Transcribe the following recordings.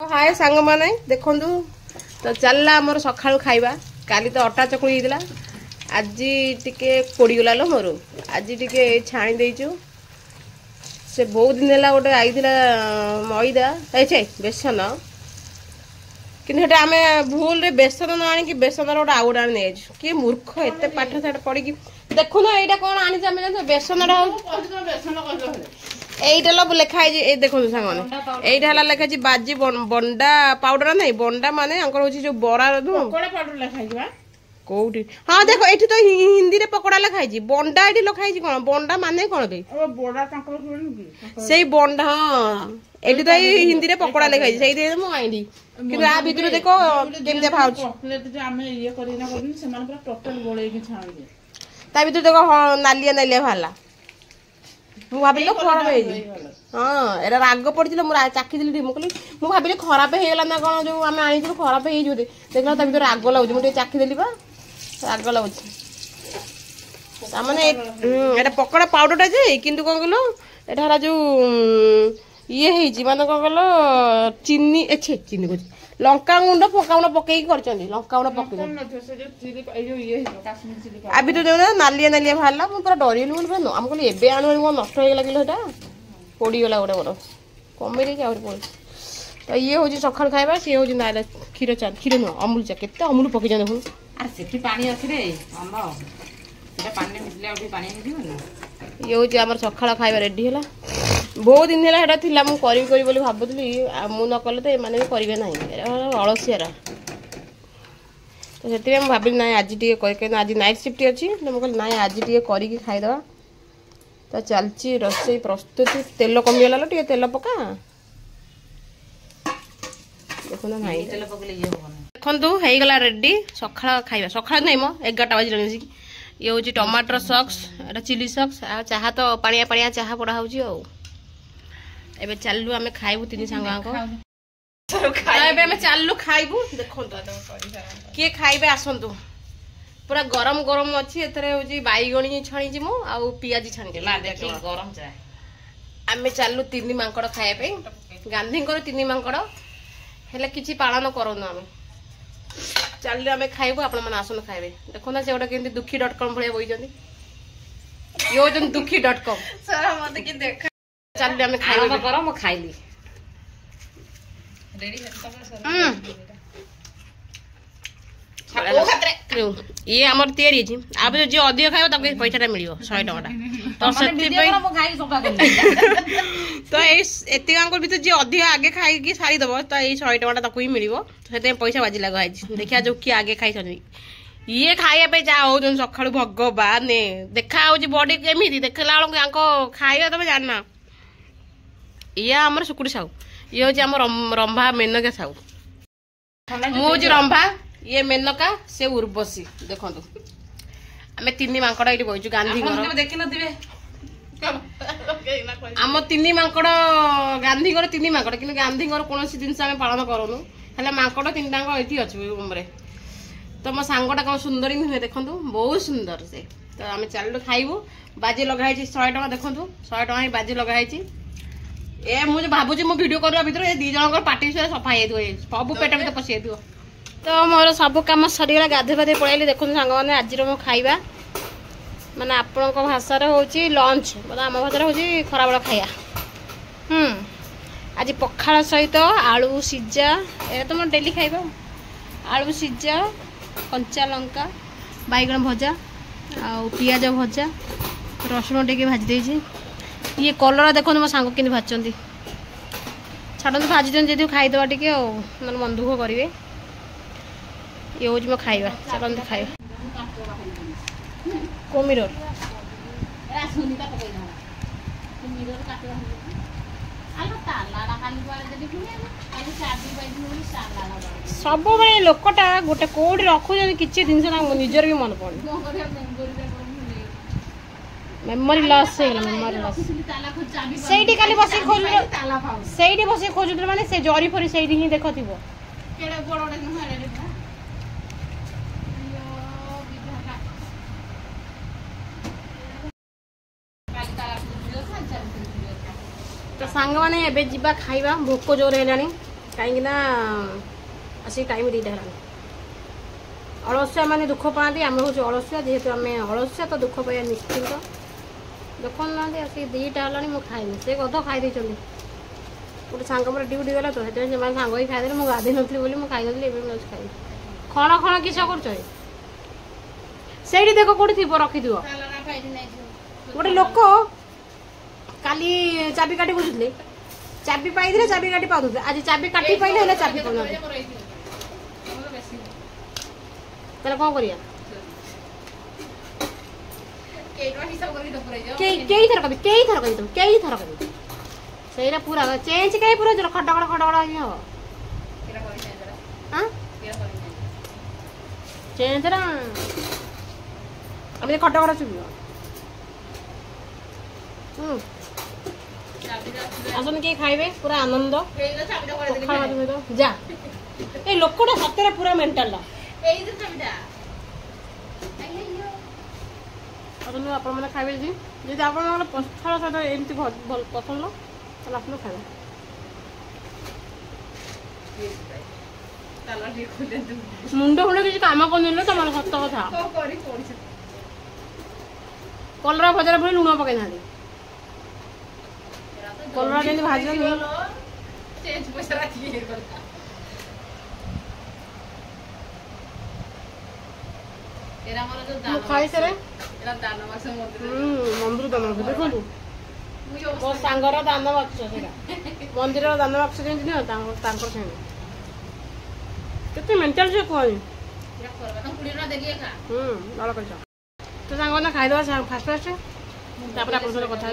हाय सांग माने देखंतु तो चलला हमर सखाळु खाइबा काली तो अटा चकुली हिदला आजी टिके पोड़ी गला लो मोर आजी टिके छाणी देइछु से बहुत दिन हला गोटे आइदिला मैदा छे बेसन किने हेटा आमे भूल रे बेसन न आनी कि बेसन रो गोटे आउडा नै छु कि मूर्ख एते पाठ साठ पड़ी कि देखु ना एटा कोन आनी आमे जान बेसन रो बेसन कहलो এইটা লেখা এই দেখুন সাংনে এইটা হলা লেখা আছে বাজি বন্ডা পাউডার নাই বন্ডা মানে আঙ্কর হচ্ছে যে বড়া পকোড়া পাউডার লেখা আছে বা কোউটি হ্যাঁ দেখো এটি তো হিন্দি রে পকোড়া লেখা আছে বন্ডা এটি লেখা আছে কোন বন্ডা মানে কোন বে ও বড়া তাঙ্কর কোন কি সেই বন্ডা হ্যাঁ এটি তো হিন্দি রে পকোড়া লেখা আছে সেই দিয়ে মু আইলি কিন্তু আ ভিতরে দেখো কেমতে ভাউছ চকলেট যে আমি ইয়ে করি না করি সেমান পুরা টোটাল গোলেই কি ছাড়ি দে তা ভিতরে দেখো নালিয়া নালিয়া ভালা मु भाबिल खराब हाँ एरा राग पड़े मुझे चाखी मुझे मु भाविली खराब होगा ना कौन जो आम आनी खराब हो देखला ता भीतर राग लगुच मुझे चाखी देली बा राग लगुच तामाने एटा पकोड़ा पाउडरटा जे किंतु कौन कहलो एटा जो ये हेजी माने कौन कहलो चीनी एछे चीनी को लंका गुंड फका गुंड पकई करचंदी लंका गुंड पकई से जो चिली ए जो ये काश्मीर चिली अभी तो देना नालिया नालिया भाला मु पूरा डरिलु मन हम कहली एबे आनु को नष्ट हो गेला किलो एटा पोड़ी गेला गोटे बड़ कमे रे और पड़ तो ये होजी सखाल खाइबा से होजी नाला खीर चा खीर न अमूल चा केते अमूल पकई जाने हूं अरे सेठी पानी अछि रे अम्मा सेटा पानी मिसले अभी पानी नि दिबो ना ये होजी हमर सखाल खाइबा रेडी होला बहुत दिन है हेटा थिला मु करी करी बोली भाबुतली मु न कले तो एमाने भी करिवे नाही अलसियारा तो सेति हम भाबिल नाही आज टिके करी के आज नाइट शिफ्ट अछि तो मु कहल नाही आज टिके करी के खाइ दवा तो चलची रसोई प्रस्तुति तेल कमी गेला लो टिके तेल पका देखो ना नाही तेल पकले ये हो देखंतु हेई गला रेडी सखाळ खाइबा सखाळ नै म 11टा बजे रही ये होची टमाटर सॉस एटा चिली सॉस आ चाहा तो पानिया पानिया चाहा पड़ा होची ओ एबे चाललु आमे खाइबु तिनी सांगाको एबे आमे चाललु खाइबु देखंतु के खाइबे आसंतु पूरा गरम गरम अछि एतरे होजी बाईगणी छणी जिमु आ पियाजी छणी ला देखि गरम चाय आमे चाललु तिनी मांकड़ खाए पे गांधी कर तिनी मांकड़ हेले किछि पालन करनु आमे चाललु आमे खाइबु आपण मन आसन खाइबे देखो ना से ओटा केंती दुखी.com भलिया बोइ जंदी यो जन दुखी.com सर मते कि देख चल आमे खाइबो गरम म खाइली रेडी ये हमर तयारी छी अब जो अधिक खाइबो तके पैसाटा मिलियो 100 टका तो सत्ती पे म खाइ सोफा तो एते अंकुर भीतर जे अधिक आगे खाइ की सारी दबो तो ए 100 टका तको ही मिलियो सेते पैसा बाजी लगा आइ देखिया जो की आगे खाइ छनी ये खाइया पे जा हो जन सखाळु भगवान ने देखा हो जी बॉडी केमिति देखला लोग आंको खाइया तबे जानना ये हमर सुकुड़ी साउ ये हो जी हमर रंभा मेनका साउ मु जी रंभा ये मेनका से उर्वशी देखंतु हमें तिनी मांकड़ एठी बइजु गांधी घर देखि न दिबे हम तिनी मांकड़ गांधी घर तिनी मांकड़ कि गांधी घर कोनोसी दिन आमे पालन करनु हले मांकड़ तिनटा को एठी अछि हमरे तो मो सांगटा कौन सुंदर नुहे देखंतु बहुत सुंदर से तो आमे चालू खाइबु बाजी लगाई 100 टका देखंतु 100 टका ही बाजी लगाई ए मुझे भाबुजी मो वीडियो करबा भीतर ए दी जन पार्टी से सफा हे दियो सब पेट में तो पसी दियो तो मोर सब काम सरी गला गाधे गाधे पळैली देखंतु सांग माने आज रो मो खाइबा माने आपन को भाषा रे होची लंच मतलब आम भाषा रे होची खराबळ खाइया आज पखाळ सहित आलू सिज्जा ए तो मो डेली खाइबा आलू सिज्जा कंचा लंका बैगन भजा आ पियाज भजा रसुण टे भाजी देछि ये कलर देखो मो सांग कि भाजती छाड़ू भाजी जी खाईदे टे मैंने मन दुख करेंगे ये हूँ मो खाइबा चलते खाइबा कोमिरर सब बड़े लोकटा गोटे कोडी रखुछन किछि दिन से निजर भी मन पड़े मेमोरी लॉस है मेमोरी लॉस सेठी खाली बसी खोज सेठी बसी खोज माने से जरी फरी सेठी ही देखथिबो केडे बड़ोडे नहरे देखा तो सांग माने एबे जिबा खाइबा भोको जोर हेलानी कहीं आसिक टाइम 2टा है अलसिया मैंने दुख पाती आम हूँ अलसिया जेहेतु आम अलसिया तो दुख पाइबा निश्चिंत देखो ना आसिक 2टा है मुझे खाइनी से गध खाई गोटे सांग मोर ड्यूटी गला तो से सांग ही खाईदे मुझे गाधे नी बोली मुझे खाईदी एवं खाई खण खण किस कर देख कौटी थी रखी गोटे लोक काली चाबी काटी बुझुले चाबी पाई चाबी काटी पाते आज चाबी काटी पाइले चाबी पाना कौन करिया कई थर कभी से पूरा चेंज कहीं पूरा खटगड़ खटगड़ ही हम चेंज ना अभी खटगड़ चुप आसन किए खाइबे पूरा आनंद जा ए लोकटा सतरे पूरा मेंटल आपण मैंने खाइबे जी आप पथर सहित एमती भल पसंद तो आप खाइबे मुंड फुंड किसी काम कर तुम सत कथा कलरा भजा पुणी लुण पकई ना कलरा जमी भाज खाई सारे मंदिर दान देखो मो सांगर दान बाक्स मंदिर दान बाक्स के केते मेंटल से कहनी भल कर तो सांग ना खाईदे फास्ट फास्ट तापर आप कथा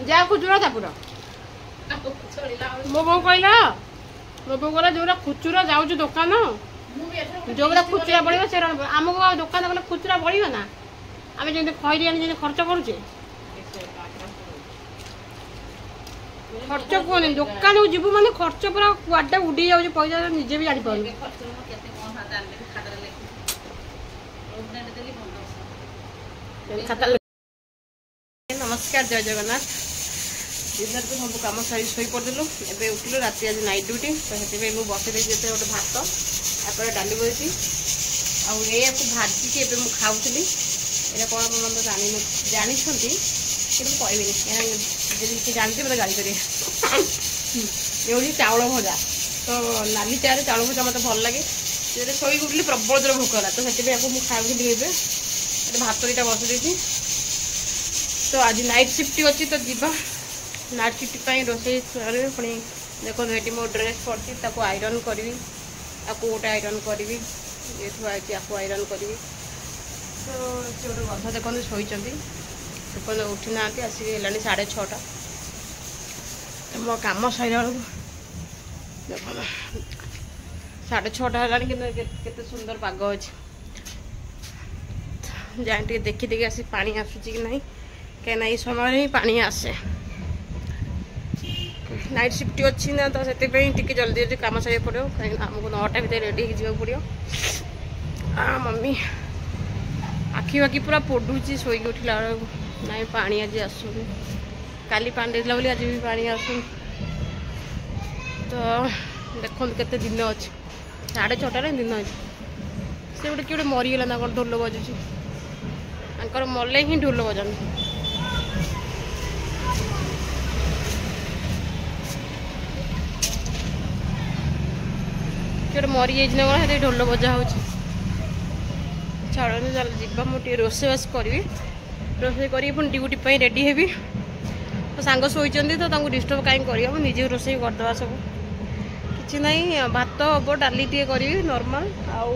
जा खुचुरा चापुर मो बो कहला मो बो कहला जो खुचुरा जाऊँ दुकान जो खुचुरा बढ़ से आमको दुकान गले खुचुरा बढ़ ना आम जमी खैरी आनी खर्च करुचे खर्च कहनी दुकान को जीव माने खर्च पूरा कुआडे उड़ी जाऊँ पैसा निजे भी जापर नमस्कार जय जगन्नाथ दिन तो सब कम सारी शई पड़देलु एबे उठिलु राति आज नाइट ड्यूटी तो से मुझे बसई देते गोटे भात तापर डाली बसी आपको भाजी के एबे खाऊली यहाँ कौन मतलब जानी कि कहबी जानते मतलब गाड़ी करेंगे ये चाउल भजा तो नाली चारे चाउल भजा मत भल लगे शोक उठली प्रबल जोर भोक है तो से मुझे खाऊली भात दुटा बसई तो आज नाइट शिफ्ट अच्छी तो जीवा नाइट शिफ्ट रोसे पुणी देखो ये मो ड्रेस पड़ी आयरन करी आपको गोटे आयरन करी ये थुआई आपको आयरन करी तो सी गोटे गध देखो शोचते उठी ना आसिक है 6:30 मो कम सर देख 6:30 है सुंदर पाग अच्छे जाए देखी देखी आसी पानी आसूची कि नहीं कहीं ये समय ही पानी आसे नाइट शिफ्ट अच्छी ना तो से जल्दी जल्दी कम सारे पड़ो कहीं आमको 9टा भर रेडी हो पड़ो मम्मी आखि बाकी पूरा पड़ुची शोक उठला ना पानी आज आसुनी काली पानी देला बोली आज भी पानी आसुनी तो देखो केते दिन अच्छे 6:30 दिन अच्छे से गोटे किए मरीगला ना कौन ढोल बजुची आंकर मले ही ढोल बजान किए मरी जाइए ना ढोल बजा हो छाड़ चल जा मुझे रोसेबास करी रोसे कर ड्यूटी रेडी हेबी तो सांग शोचती तो डिस्टर्ब कहीं कर निजे रोसे करदे सब कि ना भात हम डाली टे करी नॉर्मल आउ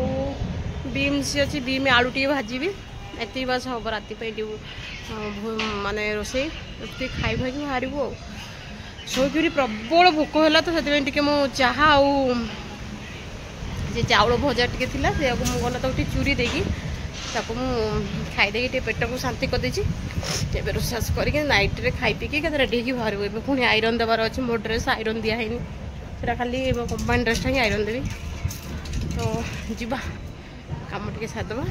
बीम्स अच्छी बीम आलू टे भाजी एति बास हम राति माने रोसे खाई भाई बाहर शोक प्रबल भोक है तो से मुझे चाहा जे चाउल भजा टे मुझे गला तो चूरी देगी खाईदे पेट को शांति करदे रोषास करके नाइट रे खाई पीकी रेडी होगी बाहर पुणी आयरन देवार अच्छे मो ड्रेस आयरन दिखाई से खाली मो कंपानी ड्रेसटा ही आयरन देवी तो जीवा कम टे सारिदेवा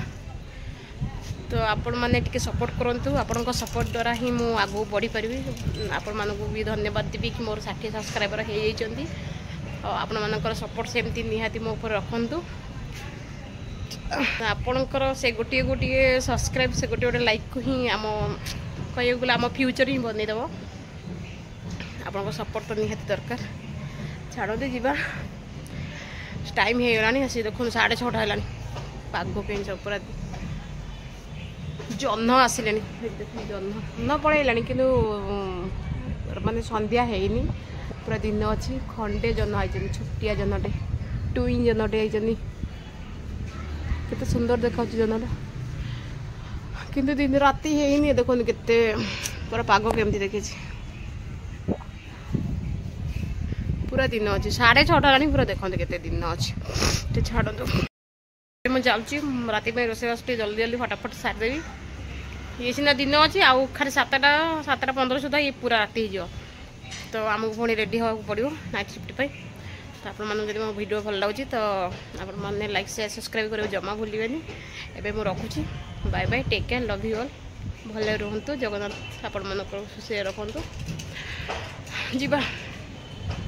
तो आपण मैंने टिके सपोर्ट करंतु आपण सपोर्ट द्वारा ही मु आगू बढ़ी पारि आपण मानक भी धन्यवाद देवी कि मोर 60 सब्सक्राइबर हो जाइछंती आपण मानकर सपोर्ट सेमती निहाती मो ऊपर रखंतु आपणकर से गोटे गोटे सब्सक्राइब से गोटे गोटे लाइक को ही आम कह गला आम फ्यूचर ही बनईदेव आपण सपोर्ट तो निहाती दरकार छाड़ते जावा टाइम हो गलानी आसी देखो 6:30 है पाग के पूरा जह्न आसिले जह्न पड़ेगा कि माने संध्या है पूरा दिन अच्छी खंडे जह्न आई छोटिया जह्नटे टुईन जह्नटे आई केते सुंदर देखा जह्नटा किंतु दिन राति है देखो केते पूरा पाग केमती देखी पूरा दिन अच्छी 6:30 है पूरा देखते केते दिन अच्छी छाड़ू मुझे जाऊँगी राति में रोषेईबास जल्दी जल्दी फटाफट सारिदेवी ये सीना दिन अच्छी आउ खाली 7:15 सुधा ये पूरा राति हो तो आमको पुणी रेडी हाँ पड़ो नाइट शिफ्ट पे तो आप मो वीडियो भल लगे तो आपने लाइक शेयर सब्सक्राइब कर जमा भूलिए एवं मुझे रखुची bye bye take care love you all भले रुहतु जगन्नाथ आपण मन खुशी रखु जीवा।